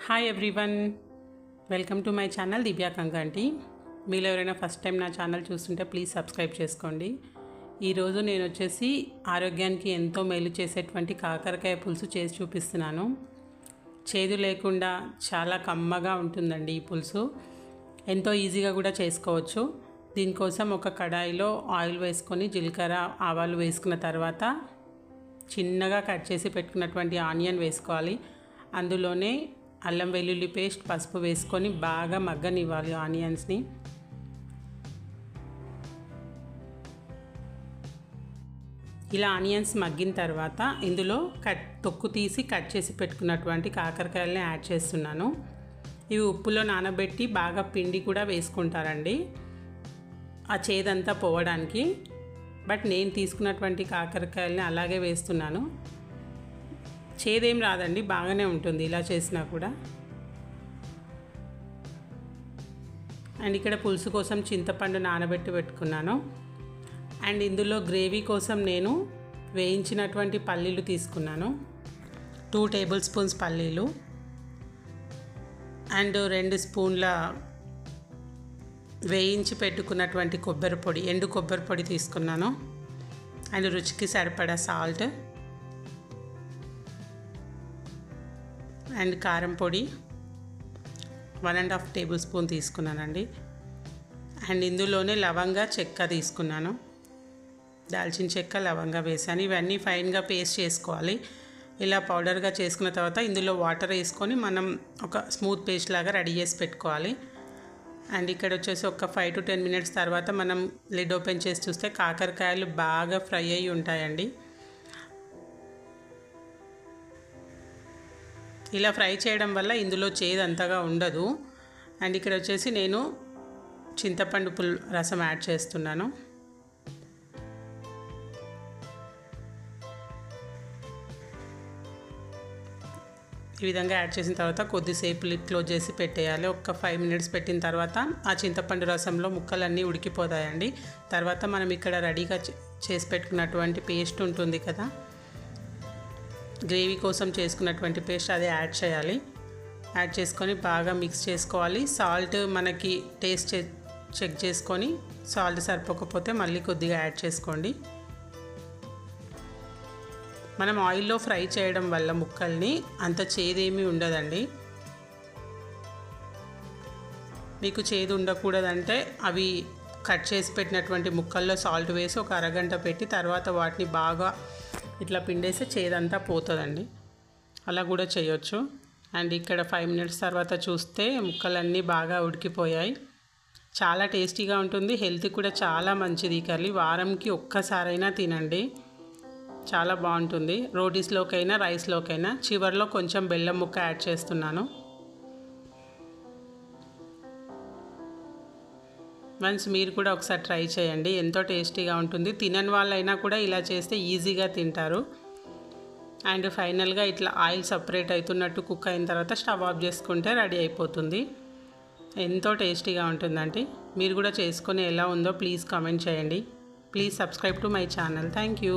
Hi everyone, welcome to my channel Divya Kankanti. మీలో ఎవరైనా first time నా ఛానల్ చూస్తుంటే ప్లీజ్ సబ్స్క్రైబ్ చేసుకోండి. ఈరోజు నేను వచ్చేసి ఆరోగ్యానికి ఎంతో మేలు చేసేటువంటి కాకరకాయ పులుసు చేసి చూపిస్తున్నాను. చేదు లేకుండా చాలా కమ్మగా ఉంటుందండి ఈ పులుసు. ఎంతో ఈజీగా కూడా చేసుకోవచ్చు. దీనికోసం ఒక కడాయిలో ఆయిల్ వేసుకొని జీలకర్ర ఆవాలు వేసుకున్న తర్వాత చిన్నగా కట్ చేసి పెట్టుకున్నటువంటి ఆనియన్ వేసుకోవాలి. అందులోనే అల్లం వెల్లుల్లి పేస్ట్, పసుపు వేసుకొని బాగా మగ్గనివ్వాలి ఆనియన్స్ని. ఇలా ఆనియన్స్ మగ్గిన తర్వాత ఇందులో తొక్కు తీసి కట్ చేసి పెట్టుకున్నటువంటి కాకరకాయలని యాడ్ చేస్తున్నాను. ఇవి ఉప్పులో నానబెట్టి బాగా పిండి కూడా వేసుకుంటారండి ఆ చేదంతా పోవడానికి. బట్ నేను తీసుకున్నటువంటి కాకరకాయలని అలాగే వేస్తున్నాను. చేదేం రాదండి, బాగానే ఉంటుంది ఇలా చేసినా కూడా. అండ్ ఇక్కడ పులుసు కోసం చింతపండు నానబెట్టి పెట్టుకున్నాను. అండ్ ఇందులో గ్రేవీ కోసం నేను వేయించినటువంటి పల్లీలు తీసుకున్నాను. 2 టేబుల్ స్పూన్స్ పల్లీలు అండ్ 2 స్పూన్ల వేయించి పెట్టుకున్నటువంటి కొబ్బరి పొడి, ఎండు కొబ్బరి పొడి తీసుకున్నాను. అండ్ రుచికి సరిపడా సాల్ట్ అండ్ కారం పొడి 1.5 టేబుల్ స్పూన్ తీసుకున్నానండి. అండ్ ఇందులోనే లవంగా చెక్క తీసుకున్నాను. దాల్చిన చెక్క, లవంగా వేసాను. ఇవన్నీ ఫైన్గా పేస్ట్ చేసుకోవాలి. ఇలా పౌడర్గా చేసుకున్న తర్వాత ఇందులో వాటర్ వేసుకొని మనం ఒక స్మూత్ పేస్ట్ లాగా రెడీ చేసి పెట్టుకోవాలి. అండ్ ఇక్కడ వచ్చేసి ఒక 5 to 10 minutes తర్వాత మనం లిడ్ ఓపెన్ చేసి చూస్తే కాకరకాయలు బాగా ఫ్రై అయ్యి ఉంటాయండి. ఇలా ఫ్రై చేయడం వల్ల ఇందులో చేదు అంతగా ఉండదు. అండ్ ఇక్కడ వచ్చేసి నేను చింతపండు రసం యాడ్ చేస్తున్నాను. ఈ విధంగా యాడ్ చేసిన తర్వాత కొద్దిసేపు లిడ్ క్లోజ్ చేసి పెట్టేయాలి. ఒక 5 minutes పెట్టిన తర్వాత ఆ చింతపండు రసంలో ముక్కలన్నీ ఉడికిపోతాయండి. తర్వాత మనం ఇక్కడ రెడీగా చేసి పెట్టుకున్నటువంటి పేస్ట్ ఉంటుంది కదా, గ్రేవీ కోసం చేసుకున్నటువంటి పేస్ట్, అది యాడ్ చేయాలి. యాడ్ చేసుకొని బాగా మిక్స్ చేసుకోవాలి. సాల్ట్ మనకి టేస్ట్ చెక్ చేసుకొని సాల్ట్ సరిపోకపోతే మళ్ళీ కొద్దిగా యాడ్ చేసుకోండి. మనం ఆయిల్లో ఫ్రై చేయడం వల్ల ముక్కల్ని అంత చేదేమీ ఉండదండి. మీకు చేదు ఉండకూడదంటే అవి కట్ చేసి పెట్టినటువంటి ముక్కల్లో సాల్ట్ వేసి ఒక అరగంట పెట్టి తర్వాత వాటిని బాగా ఇట్లా పిండేసి చేదంతా పోతుందండి. అలా కూడా చేయొచ్చు. అండ్ ఇక్కడ 5 minutes తర్వాత చూస్తే ముక్కలన్నీ బాగా ఉడికిపోయాయి. చాలా టేస్టీగా ఉంటుంది. హెల్త్ కూడా చాలా మంచిది ఈ కర్రీ. వారంకి ఒక్కసారైనా తినండి, చాలా బాగుంటుంది. రోటీస్లోకైనా రైస్లోకైనా. చివరిలో కొంచెం బెల్లం ముక్క యాడ్ చేస్తున్నాను. వన్స్ మీరు కూడా ఒకసారి ట్రై చేయండి, ఎంతో టేస్టీగా ఉంటుంది. తినని వాళ్ళైనా కూడా ఇలా చేస్తే ఈజీగా తింటారు. అండ్ ఫైనల్గా ఇట్లా ఆయిల్ సపరేట్ అవుతున్నట్టు కుక్ అయిన తర్వాత స్టవ్ ఆఫ్ చేసుకుంటే రెడీ అయిపోతుంది. ఎంతో టేస్టీగా ఉంటుందండి. మీరు కూడా చేసుకొని ఎలా ఉందో ప్లీజ్ కామెంట్ చేయండి. Please subscribe to my channel. Thank you.